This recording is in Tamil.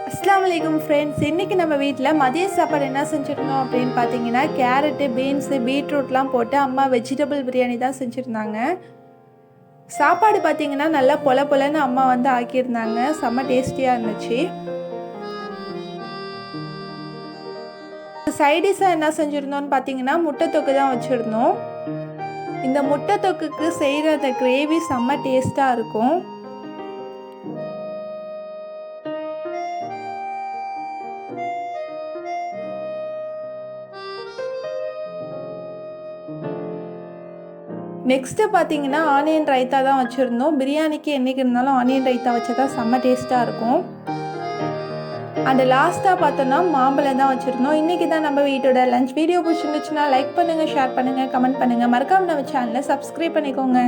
அஸ்ஸலாமு அலைக்கும் ஃப்ரெண்ட்ஸ். இன்றைக்கி நம்ம வீட்டில் மதிய சாப்பாடு என்ன செஞ்சுருந்தோம் அப்படின்னு பார்த்தீங்கன்னா, கேரட்டு, பீன்ஸு, பீட்ரூட்லாம் போட்டு அம்மா வெஜிடபிள் பிரியாணி தான் செஞ்சுருந்தாங்க. சாப்பாடு பார்த்தீங்கன்னா நல்லா பொல பொலன்னு அம்மா வந்து ஆக்கியிருந்தாங்க. செம்ம டேஸ்டியாக இருந்துச்சு. சைடிஷாக என்ன செஞ்சுருந்தோன்னு பார்த்தீங்கன்னா, முட்டை தொக்கு தான் வச்சுருந்தோம். இந்த முட்டை தொக்குக்கு செய்கிற அந்த கிரேவி செம்ம டேஸ்ட்டாக இருக்கும். நெக்ஸ்ட்டு பார்த்தீங்கன்னா ஆனியன் ரைத்தா தான் வச்சுருந்தோம். பிரியாணிக்கு என்றைக்கு இருந்தாலும் ஆனியன் ரைத்தா வச்சா தான் செம்ம டேஸ்ட்டாக இருக்கும். அண்ட் லாஸ்ட்டாக பார்த்தோன்னா மாம்பழம் தான் வச்சுருந்தோம். இன்றைக்கி தான் நம்ம வீட்டோட லஞ்ச். வீடியோ பிடிச்சிருந்துச்சுன்னா லைக் பண்ணுங்கள், ஷேர் பண்ணுங்கள், கமெண்ட் பண்ணுங்கள். மறக்காமல் நம்ம சேனலை சப்ஸ்கிரைப் பண்ணிக்கோங்க.